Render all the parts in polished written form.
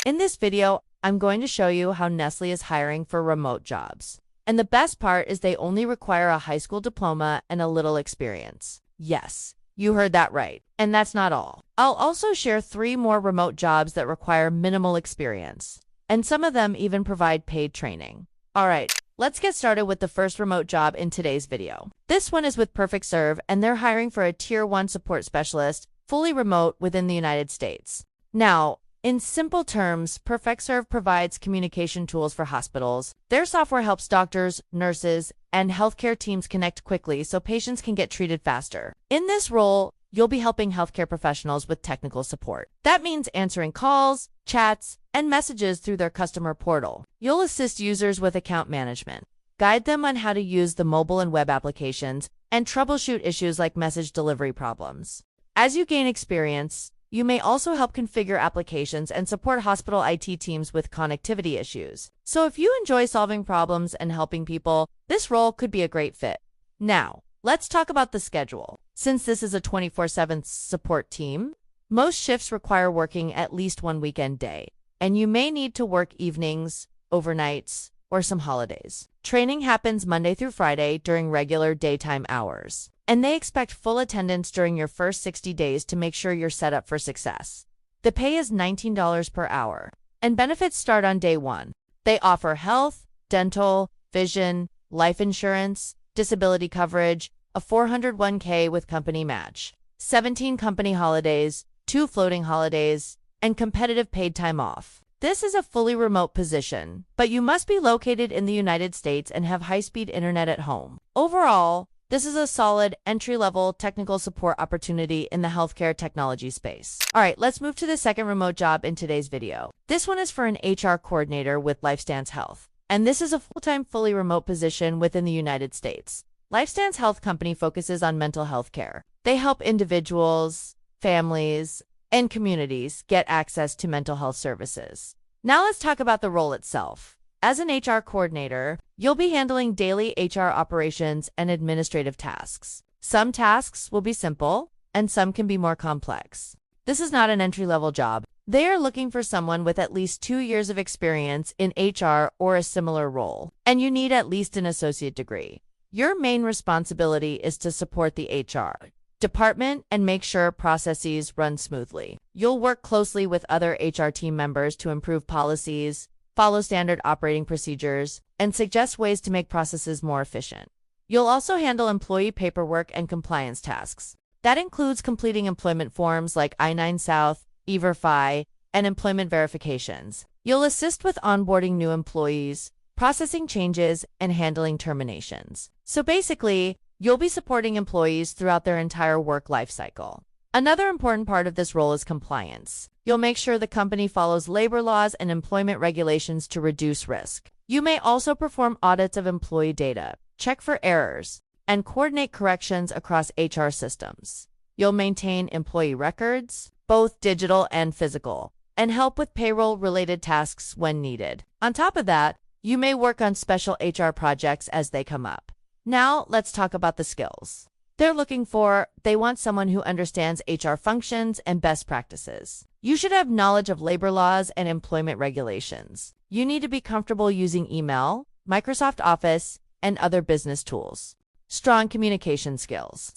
In this video, I'm going to show you how Nestle is hiring for remote jobs. And the best part is they only require a high school diploma and a little experience. Yes, you heard that right. And that's not all. I'll also share 3 more remote jobs that require minimal experience. And some of them even provide paid training. All right, let's get started with the first remote job in today's video. This one is with PerfectServe, and they're hiring for a Tier 1 support specialist, fully remote within the United States. Now, in simple terms, PerfectServe provides communication tools for hospitals. Their software helps doctors, nurses, and healthcare teams connect quickly so patients can get treated faster. In this role, you'll be helping healthcare professionals with technical support. That means answering calls, chats, and messages through their customer portal. You'll assist users with account management, guide them on how to use the mobile and web applications, and troubleshoot issues like message delivery problems. As you gain experience, you may also help configure applications and support hospital IT teams with connectivity issues. So if you enjoy solving problems and helping people, this role could be a great fit. Now, let's talk about the schedule. Since this is a 24/7 support team, most shifts require working at least one weekend day, and you may need to work evenings, overnights, or some holidays. Training happens Monday through Friday during regular daytime hours, and they expect full attendance during your first 60 days to make sure you're set up for success. The pay is $19 per hour, and benefits start on day 1. They offer health, dental, vision, life insurance, disability coverage, a 401k with company match, 17 company holidays, 2 floating holidays, and competitive paid time off. This is a fully remote position, but you must be located in the United States and have high-speed internet at home. Overall, this is a solid entry-level technical support opportunity in the healthcare technology space. All right, let's move to the second remote job in today's video. This one is for an HR coordinator with LifeStance Health, and this is a full-time, fully remote position within the United States. LifeStance Health Company focuses on mental health care. They help individuals, families, and communities get access to mental health services. Now let's talk about the role itself. As an HR coordinator, you'll be handling daily HR operations and administrative tasks. Some tasks will be simple, and some can be more complex. This is not an entry-level job. They are looking for someone with at least 2 years of experience in HR or a similar role, and you need at least an associate degree. Your main responsibility is to support the HR department and make sure processes run smoothly. You'll work closely with other HR team members to improve policies, follow standard operating procedures, and suggest ways to make processes more efficient. You'll also handle employee paperwork and compliance tasks. That includes completing employment forms like I-9 South, E-Verify, and employment verifications. You'll assist with onboarding new employees, processing changes, and handling terminations. So basically, you'll be supporting employees throughout their entire work life cycle. Another important part of this role is compliance. You'll make sure the company follows labor laws and employment regulations to reduce risk. You may also perform audits of employee data, check for errors, and coordinate corrections across HR systems. You'll maintain employee records, both digital and physical, and help with payroll-related tasks when needed. On top of that, you may work on special HR projects as they come up. Now, let's talk about the skills they want someone who understands HR functions and best practices. You should have knowledge of labor laws and employment regulations. You need to be comfortable using email, Microsoft Office, and other business tools. Strong communication skills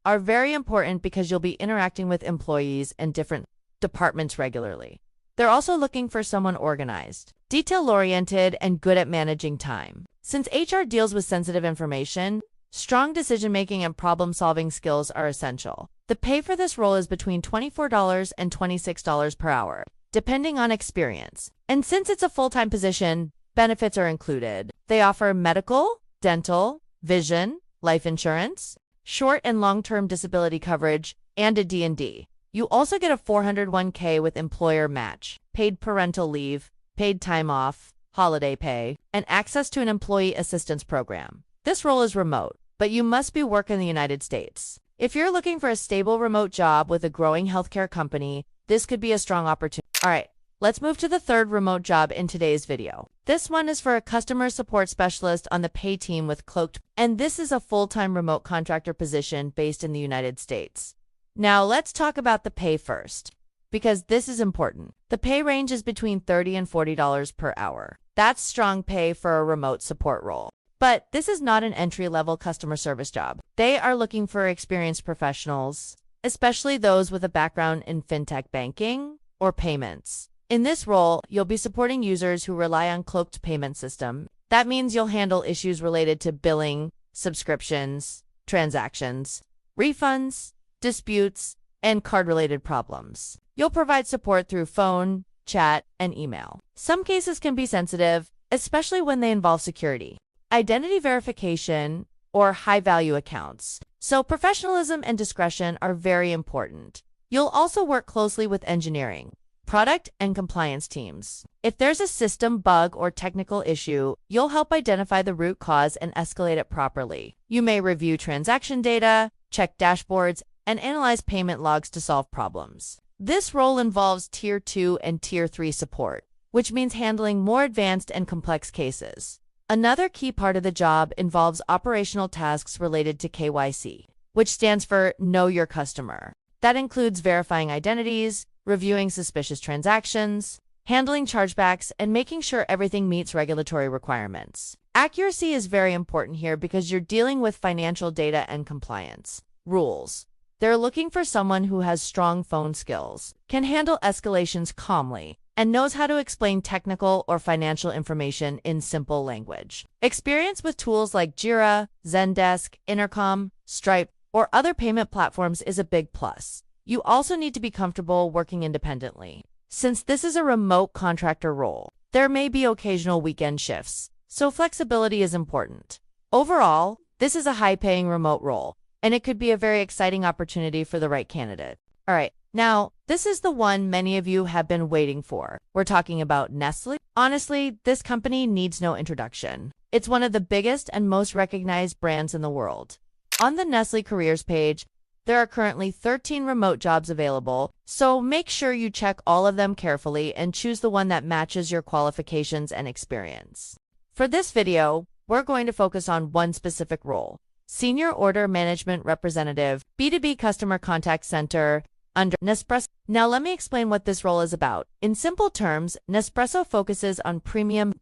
are very important because you'll be interacting with employees and different departments regularly. They're also looking for someone organized, detail-oriented, and good at managing time. Since HR deals with sensitive information, strong decision-making and problem-solving skills are essential. The pay for this role is between $24 and $26 per hour, depending on experience. And since it's a full-time position, benefits are included. They offer medical, dental, vision, life insurance, short and long-term disability coverage, and a D&D. You also get a 401k with employer match, paid parental leave, paid time off, holiday pay, and access to an employee assistance program. This role is remote, but you must be working in the United States. If you're looking for a stable remote job with a growing healthcare company, this could be a strong opportunity. All right, let's move to the third remote job in today's video. This one is for a customer support specialist on the pay team with Cloaked, and this is a full-time remote contractor position based in the United States. Now let's talk about the pay first. because this is important. The pay range is between $30 and $40 per hour. That's strong pay for a remote support role. But this is not an entry-level customer service job. They are looking for experienced professionals, especially those with a background in fintech banking or payments. In this role, you'll be supporting users who rely on Cloaked payment system. That means you'll handle issues related to billing, subscriptions, transactions, refunds, disputes, and card-related problems. You'll provide support through phone, chat, and email. Some cases can be sensitive, especially when they involve security, identity verification, or high-value accounts. So professionalism and discretion are very important. You'll also work closely with engineering, product, and compliance teams. If there's a system bug or technical issue, you'll help identify the root cause and escalate it properly. You may review transaction data, check dashboards, and analyze payment logs to solve problems. This role involves Tier 2 and Tier 3 support, which means handling more advanced and complex cases. Another key part of the job involves operational tasks related to KYC, which stands for Know Your Customer. That includes verifying identities, reviewing suspicious transactions, handling chargebacks, and making sure everything meets regulatory requirements. Accuracy is very important here because you're dealing with financial data and compliance rules. They're looking for someone who has strong phone skills, can handle escalations calmly, and knows how to explain technical or financial information in simple language. Experience with tools like Jira, Zendesk, Intercom, Stripe, or other payment platforms is a big plus. You also need to be comfortable working independently. Since this is a remote contractor role, there may be occasional weekend shifts, so flexibility is important. Overall, this is a high-paying remote role, and it could be a very exciting opportunity for the right candidate. All right, now, this is the one many of you have been waiting for. We're talking about Nestle. Honestly, this company needs no introduction. It's one of the biggest and most recognized brands in the world. On the Nestle careers page, there are currently 13 remote jobs available, so make sure you check all of them carefully and choose the one that matches your qualifications and experience. For this video, we're going to focus on one specific role: Senior Order Management Representative, B2B Customer Contact Center, under Nespresso. Now let me explain what this role is about. In simple terms, Nespresso focuses on premium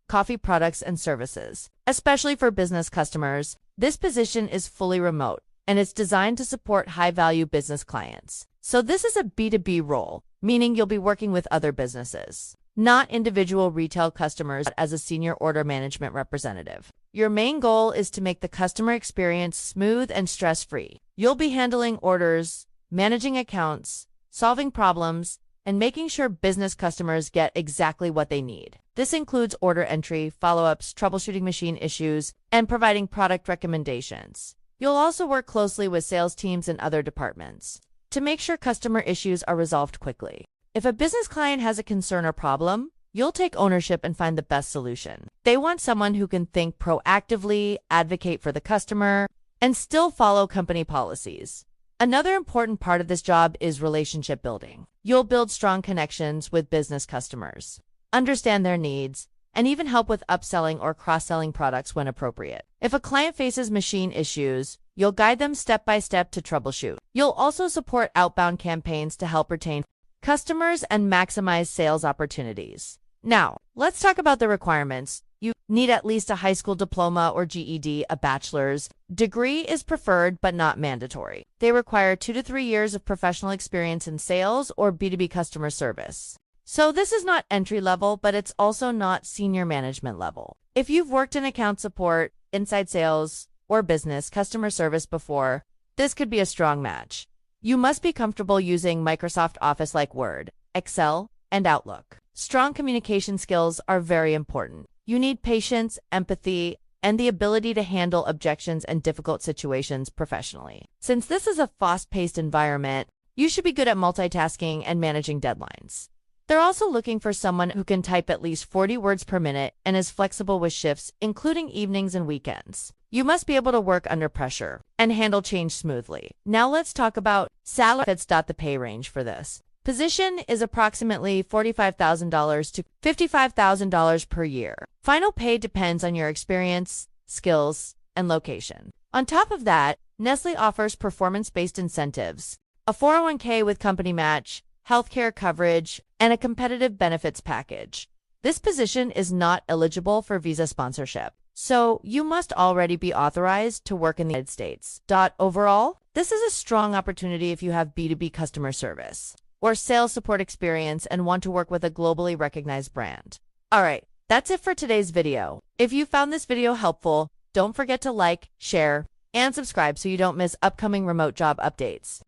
coffee products and services. Especially for business customers, this position is fully remote, and it's designed to support high-value business clients. So this is a B2B role, meaning you'll be working with other businesses, not individual retail customers. As a senior order management representative, your main goal is to make the customer experience smooth and stress-free. You'll be handling orders, managing accounts, solving problems, and making sure business customers get exactly what they need. This includes order entry, follow-ups, troubleshooting machine issues, and providing product recommendations. You'll also work closely with sales teams and other departments to make sure customer issues are resolved quickly. If a business client has a concern or problem, you'll take ownership and find the best solution. They want someone who can think proactively, advocate for the customer, and still follow company policies. Another important part of this job is relationship building. You'll build strong connections with business customers, understand their needs, and even help with upselling or cross-selling products when appropriate. If a client faces machine issues, you'll guide them step by step to troubleshoot. You'll also support outbound campaigns to help retain customers and maximize sales opportunities. Now, let's talk about the requirements. You need at least a high school diploma or GED, a bachelor's degree is preferred but not mandatory. They require 2 to 3 years of professional experience in sales or B2B customer service. So this is not entry level, but it's also not senior management level. If you've worked in account support, inside sales, or business customer service before, this could be a strong match. You must be comfortable using Microsoft Office like Word, Excel, and Outlook. Strong communication skills are very important. You need patience, empathy, and the ability to handle objections and difficult situations professionally. Since this is a fast-paced environment, you should be good at multitasking and managing deadlines. They're also looking for someone who can type at least 40 words per minute and is flexible with shifts, including evenings and weekends. You must be able to work under pressure and handle change smoothly. Now let's talk about salaries. The pay range for this position is approximately $45,000 to $55,000 per year. Final pay depends on your experience, skills, and location. On top of that, Nestle offers performance-based incentives, a 401k with company match, healthcare coverage, and a competitive benefits package. This position is not eligible for visa sponsorship, so you must already be authorized to work in the United States. Overall, this is a strong opportunity if you have B2B customer service or sales support experience and want to work with a globally recognized brand. All right, that's it for today's video. If you found this video helpful, don't forget to like, share, and subscribe so you don't miss upcoming remote job updates.